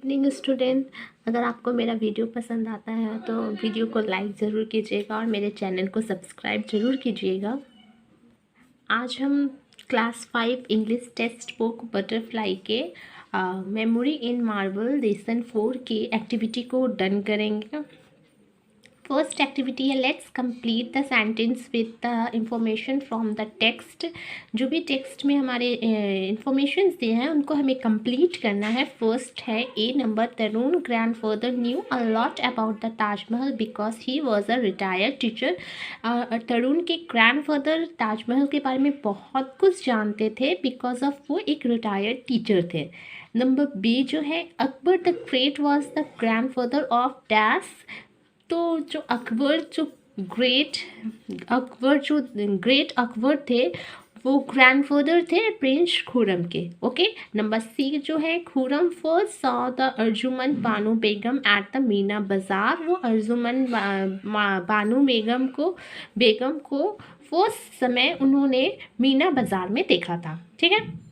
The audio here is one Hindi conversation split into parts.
मॉर्निंग स्टूडेंट, अगर आपको मेरा वीडियो पसंद आता है तो वीडियो को लाइक ज़रूर कीजिएगा और मेरे चैनल को सब्सक्राइब ज़रूर कीजिएगा। आज हम class 5 English text book butterfly के मेमोरी इन मार्वल लेसन 4 की एक्टिविटी को डन करेंगे। फर्स्ट एक्टिविटी है let's complete the sentence with the information from the text. जो भी टेक्स्ट में हमारे इंफॉर्मेशन दिए हैं उनको हमें कंप्लीट करना है। फर्स्ट है A number, Tarun grandfather knew a lot about the Taj Mahal because he was a retired teacher. Tarun के ग्रैंडफादर ताजमहल के बारे में बहुत कुछ जानते थे बिकॉज ऑफ वो एक रिटायर्ड टीचर थे। नंबर बी जो है Akbar the great was the grandfather of dash. तो जो ग्रेट अकबर थे वो ग्रैंडफादर थे प्रिंस खुरम के। ओके, नंबर सी जो है Khurram first saw the Arjuman Bano Begum at the Meena बाजार। वो अर्जुमन बानो बेगम को फर्स्ट समय उन्होंने मीना बाजार में देखा था। ठीक है।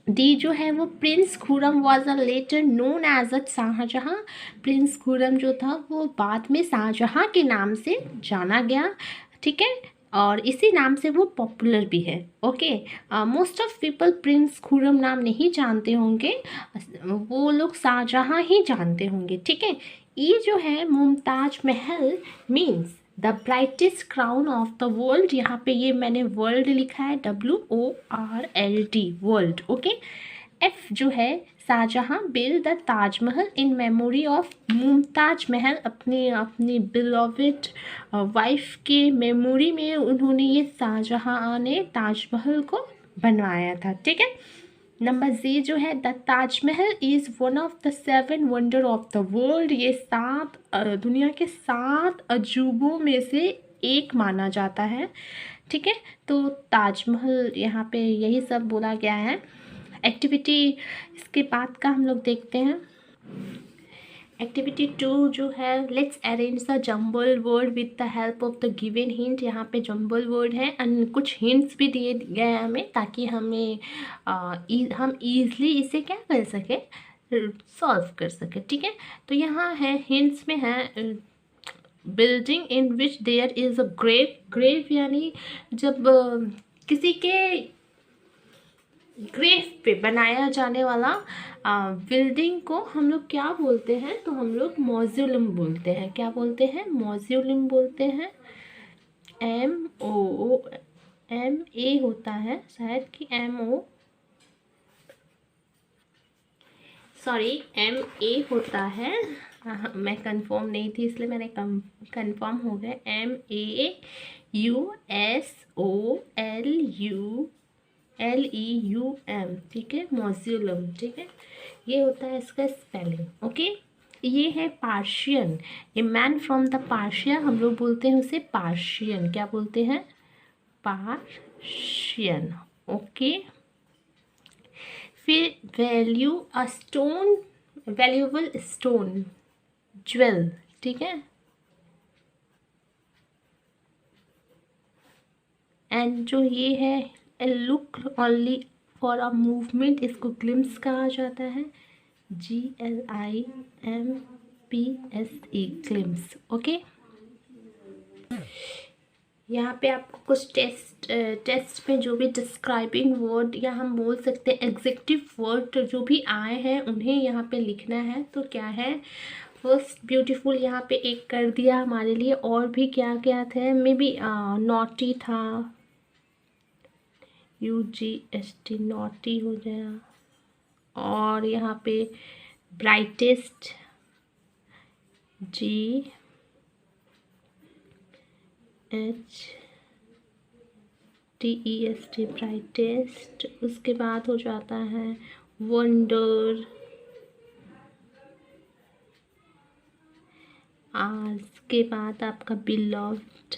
डी जो है वो prince Khurram was a later known as a Shahjahan. Prince Khurram जो था वो बाद में शाहजहाँ के नाम से जाना गया। ठीक है, और इसी नाम से वो पॉपुलर भी है। Okay, most of people Prince Khurram नाम नहीं जानते होंगे, वो लोग शाहजहाँ ही जानते होंगे। ठीक है। ये जो है Mumtaz Mahal means the brightest crown of the world. यहाँ पे ये मैंने वर्ल्ड लिखा है, WORLD वर्ल्ड। ओके। एफ जो है Shahjahan build the Taj Mahal in memory of Mumtaz Mahal. अपनी बिलोवेड वाइफ के मेमोरी में उन्होंने ये शाहजहाँ ने ताजमहल को बनवाया था। ठीक है। नंबर जी जो है the Taj Mahal is one of the 7 wonder of the world. ये दुनिया के 7 अजूबों में से एक माना जाता है। ठीक है, तो ताजमहल यहाँ पे यही सब बोला गया है। एक्टिविटी इसके बाद का हम लोग देखते हैं। एक्टिविटी 2 जो है let's arrange the jumble word with the help of the given hint. यहाँ पे जम्बल वर्ड है एंड कुछ हिंट्स भी दिए गए हैं हमें ताकि हम ईजली इसे क्या कर सके, सॉल्व कर सके। ठीक है, तो यहाँ है हिंट्स में है building in which there is a grave. Grave यानी जब किसी के ग्रेव पे बनाया जाने वाला बिल्डिंग को हम लोग क्या बोलते हैं, तो हम लोग मॉज्यूलम बोलते हैं। क्या बोलते हैं? मॉज्यूलम बोलते हैं। MA होता है शायद कि MA होता है। मैं कंफर्म नहीं थी इसलिए मैंने कंफर्म हो गया। MAUSOLULEUM। ठीक है, मॉज्यूलम। ठीक है, ये होता है इसका स्पेलिंग। ओके, ये है Persian. A man from the Persia, हम लोग बोलते हैं उसे पार्शियन। क्या बोलते हैं? पार्शियन। ओके, फिर value a stone, valuable stone, jewel. ठीक है, एंड जो ये है a look only for a movement, इसको ग्लिम्स कहा जाता है। GLIMPSE glimpse. ओके, यहाँ पे आपको कुछ टेस्ट में जो भी डिस्क्राइबिंग वर्ड या हम बोल सकते हैं एग्जेक्टिव वर्ड जो भी आए हैं उन्हें यहाँ पे लिखना है। तो क्या है, फर्स्ट ब्यूटीफुल यहाँ पे एक कर दिया हमारे लिए। और भी क्या क्या थे, मे बी नॉटी था, UGST नॉटी हो गया। और यहाँ पे ब्राइटेस्ट, GHTEST ब्राइटेस्ट। उसके बाद हो जाता है वंडर। आज के बाद आपका बिलव्ड,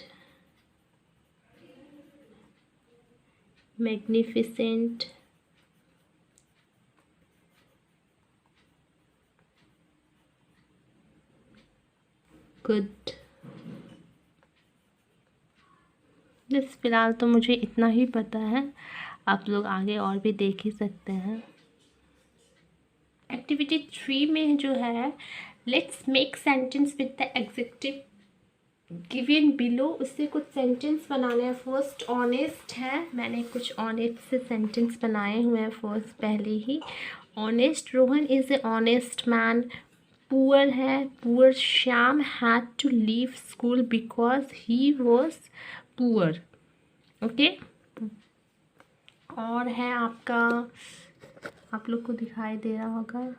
मैग्निफिसेंट, गुड। बस फिलहाल तो मुझे इतना ही पता है, आप लोग आगे और भी देख ही सकते हैं। एक्टिविटी 3 में जो है let's make sentence with the adjective given below, उससे कुछ सेंटेंस बनाने हैं। फर्स्ट ऑनेस्ट है, मैंने कुछ ऑनेस्ट से सेंटेंस बनाए हुए हैं फर्स्ट पहले ही। Honest, Rohan is a honest man. Poor है, poor Shyam had to leave school because he was poor. Okay, और है आपका, आप लोग को दिखाई दे रहा होगा,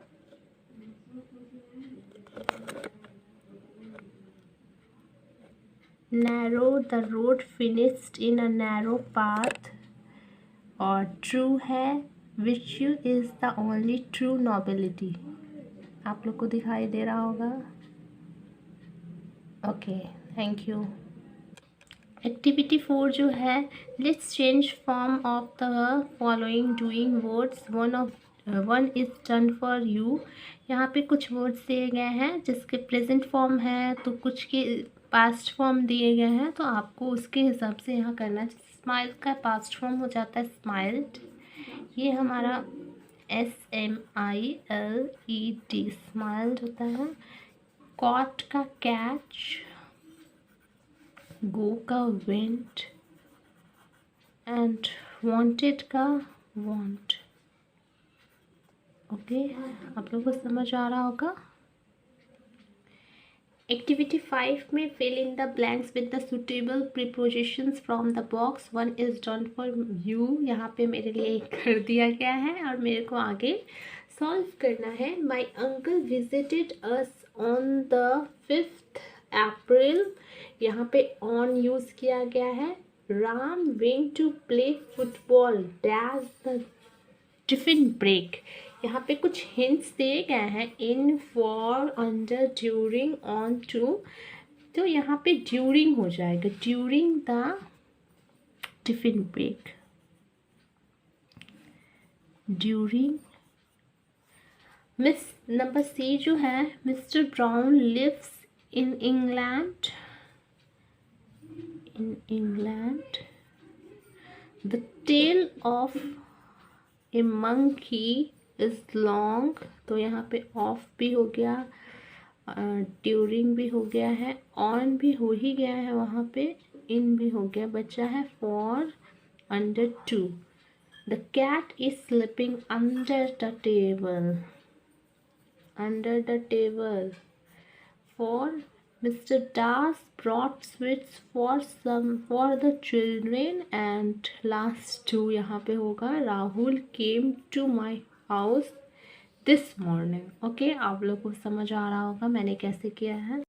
narrow, the road finished in a narrow path, और true है, virtue is the only true nobility। आप लोग को दिखाई दे रहा होगा। Okay, thank you. एक्टिविटी 4 जो है let's change form of the following doing words, one is done for you. यहाँ पे कुछ वर्ड्स दिए गए हैं जिसके प्रेजेंट फॉर्म है, तो कुछ के पास्ट फॉर्म दिए गए हैं, तो आपको उसके हिसाब से यहाँ करना है। स्माइल का पास्ट फॉर्म हो जाता है स्माइल्ड, ये हमारा SMILED स्माइल्ड होता है। कॉट का कैच, गो का वेंट, एंड वांटेड का वांट। ओके, आप लोगों को समझ आ रहा होगा। एक्टिविटी 5 में fill in the blanks with the suitable prepositions from the box, one is done for you. यहाँ पे मेरे लिए कर दिया गया है और मेरे को आगे सॉल्व करना है। My uncle visited us on the 5th April, यहाँ पे ऑन यूज़ किया गया है। Ram went to play football dash the tiffin break, यहाँ पे कुछ हिंट्स दिए गए हैं, in, for, under, during, on, to, तो यहाँ पे ड्यूरिंग हो जाएगा, during the tiffin break, during. Miss number C जो है, mister Brown lives in England, in England. The tale of a monkey is long, तो यहाँ पे ऑफ भी हो गया, ड्यूरिंग भी हो गया है, ऑन भी हो ही गया है, वहाँ पे इन भी हो गया, बचा है for, under, to. The cat is sleeping under the table, under the table. For Mr. Das brought sweets for the children, and last two यहाँ पे होगा, Rahul came to my house this morning। Okay, आप लोग को समझ आ रहा होगा मैंने कैसे किया है।